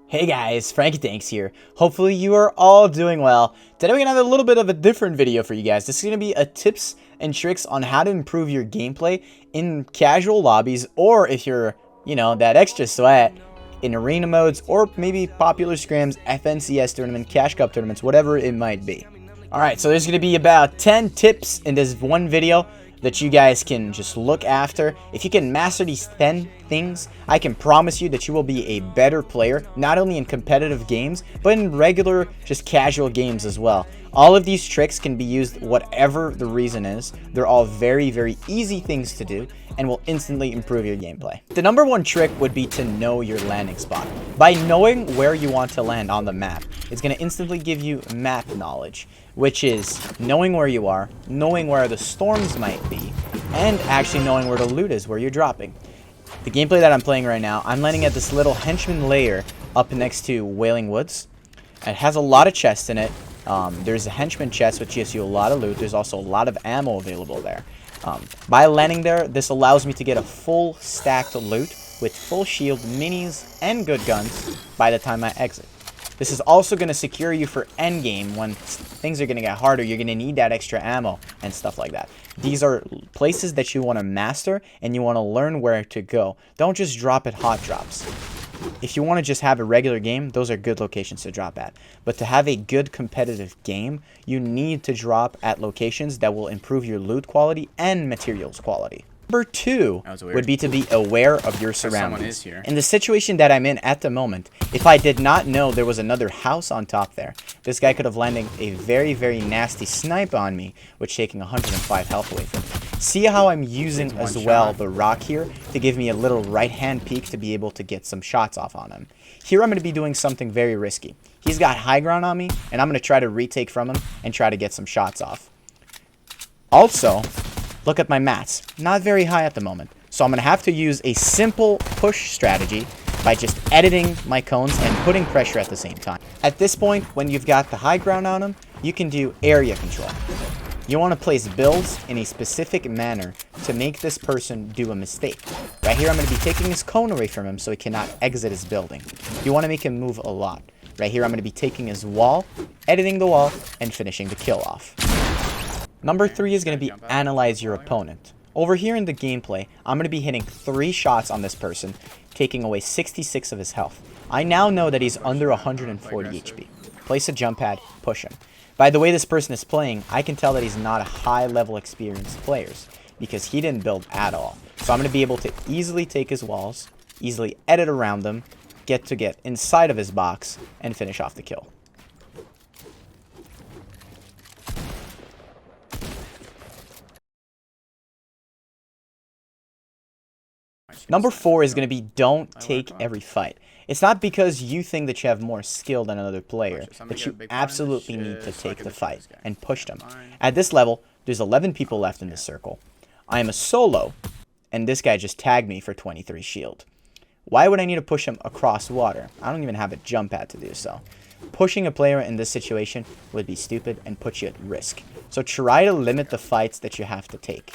Hey guys, Frankie Tanks here. Hopefully you are all doing well. Today we're going to have a little bit of a different video for you guys. This is going to be a tips and tricks on how to improve your gameplay in casual lobbies, or if you're, that extra sweat in arena modes, or maybe popular scrims, FNCS tournament, Cash Cup tournaments, whatever it might be. Alright, so there's going to be about 10 tips in this one video that you guys can just look after. If you can master these 10 things, I can promise you that you will be a better player, not only in competitive games, but in regular, just casual games as well. All of these tricks can be used whatever the reason is. They're all very, very easy things to do and will instantly improve your gameplay. The number one trick would be to know your landing spot. By knowing where you want to land on the map, it's going to instantly give you map knowledge, which is knowing where you are, knowing where the storms might be, and actually knowing where the loot is, where you're dropping. The gameplay that I'm playing right now, I'm landing at this little henchman lair up next to Wailing Woods. It has a lot of chests in it. There's a henchman chest which gives you a lot of loot. There's also a lot of ammo available there. By landing there, this allows me to get a full stacked loot with full shield, minis, and good guns by the time I exit. This is also going to secure you for endgame when things are going to get harder. You're going to need that extra ammo and stuff like that. These are places that you want to master and you want to learn where to go. Don't just drop at hot drops. If you want to just have a regular game, those are good locations to drop at. But to have a good competitive game, you need to drop at locations that will improve your loot quality and materials quality. Number two would be to be aware of your surroundings. In the situation that I'm in at the moment, if I did not know there was another house on top there, this guy could have landed a very, very nasty snipe on me, which taking 105 health away from me. See how I'm using as well the rock here to give me a little right-hand peek to be able to get some shots off on him. Here I'm going to be doing something very risky. He's got high ground on me, and I'm going to try to retake from him and try to get some shots off. Also, look at my mats. Not very high at the moment. So I'm going to have to use a simple push strategy by just editing my cones and putting pressure at the same time. At this point, when you've got the high ground on them, you can do area control. You want to place builds in a specific manner to make this person do a mistake. Right here, I'm going to be taking his cone away from him so he cannot exit his building. You want to make him move a lot. Right here, I'm going to be taking his wall, editing the wall, and finishing the kill off. Number 3 is going to be analyze your opponent. Over here in the gameplay, I'm going to be hitting 3 shots on this person, taking away 66 of his health. I now know that he's under 140 HP. Place a jump pad, push him. By the way this person is playing, I can tell that he's not a high-level experienced player because he didn't build at all. So I'm going to be able to easily take his walls, easily edit around them, get inside of his box, and finish off the kill. Number 4 is going to be don't take every fight. It's not because you think that you have more skill than another player, but you absolutely need to take the fight and push them. At this level, there's 11 people left in this circle. I am a solo, and this guy just tagged me for 23 shield. Why would I need to push him across water? I don't even have a jump pad to do so. Pushing a player in this situation would be stupid and put you at risk. So try to limit the fights that you have to take.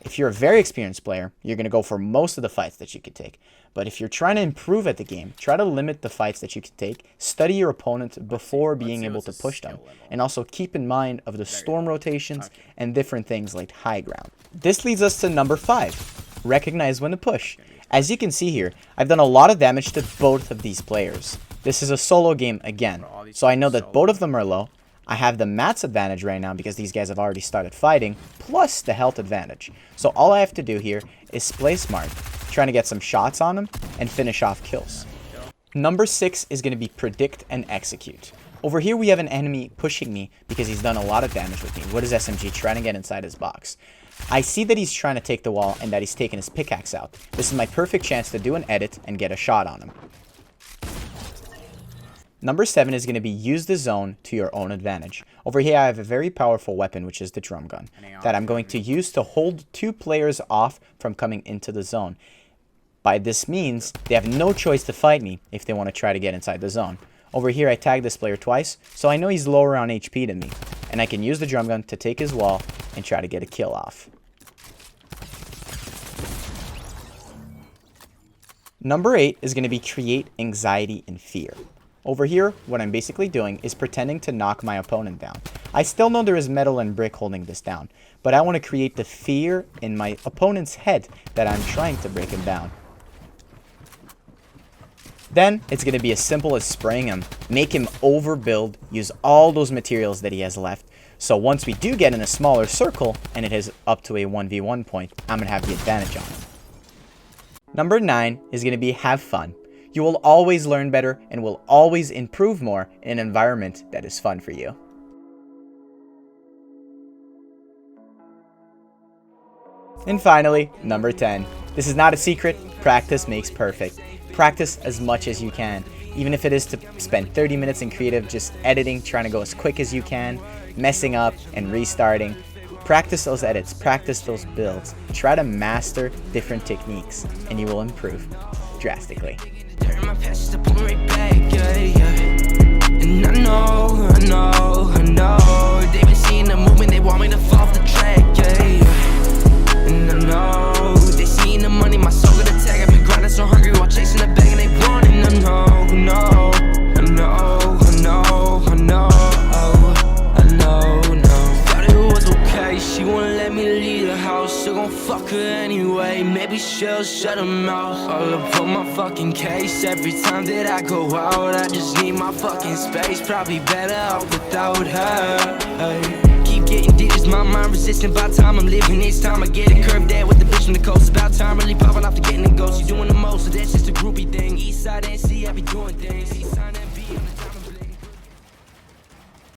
If you're a very experienced player, you're going to go for most of the fights that you could take. But if you're trying to improve at the game, try to limit the fights that you can take. Study your opponent before being able to push them. And also keep in mind of the storm rotations and different things like high ground. This leads us to number 5. Recognize when to push. As you can see here, I've done a lot of damage to both of these players. This is a solo game again, so I know that both of them are low. I have the mats advantage right now because these guys have already started fighting, plus the health advantage. So all I have to do here is play smart, trying to get some shots on them, and finish off kills. Number 6 is going to be predict and execute. Over here we have an enemy pushing me because he's done a lot of damage with me. What is SMG trying to get inside his box? I see that he's trying to take the wall and that he's taking his pickaxe out. This is my perfect chance to do an edit and get a shot on him. Number 7 is going to be use the zone to your own advantage. Over here I have a very powerful weapon, which is the drum gun, that I'm going to use to hold 2 players off from coming into the zone. By this means, they have no choice to fight me if they want to try to get inside the zone. Over here I tagged this player twice, so I know he's lower on HP than me, and I can use the drum gun to take his wall and try to get a kill off. Number 8 is going to be create anxiety and fear. Over here, what I'm basically doing is pretending to knock my opponent down. I still know there is metal and brick holding this down, but I want to create the fear in my opponent's head that I'm trying to break him down. Then, it's going to be as simple as spraying him, make him overbuild, use all those materials that he has left. So once we do get in a smaller circle, and it is up to a 1v1 point, I'm going to have the advantage on him. Number 9 is going to be have fun. You will always learn better and will always improve more in an environment that is fun for you. And finally, number 10. This is not a secret. Practice makes perfect. Practice as much as you can. Even if it is to spend 30 minutes in creative just editing, trying to go as quick as you can, messing up and restarting. Practice those edits, practice those builds. Try to master different techniques and you will improve drastically. And I know, they've been seeing the movement, they want me to fall off the track, And I know, they seeing the money, my soul got attack. I've been grinding so hungry while chasing the bag and they want it. I know, thought it was okay, she wouldn't let me leave the house. Still gon' fuck her anyway, maybe she'll shut her mouth. All up on my fucking case, every time that I go out, I just need my fucking space. Probably better off without her, Keep getting digits, my mind resistant. By the time I'm living, it's time I get it curved there with the bitch from the coast. About time, really popping off the getting the ghost. You doing the most, so that's just a groupie thing. East side NC, I be doing things.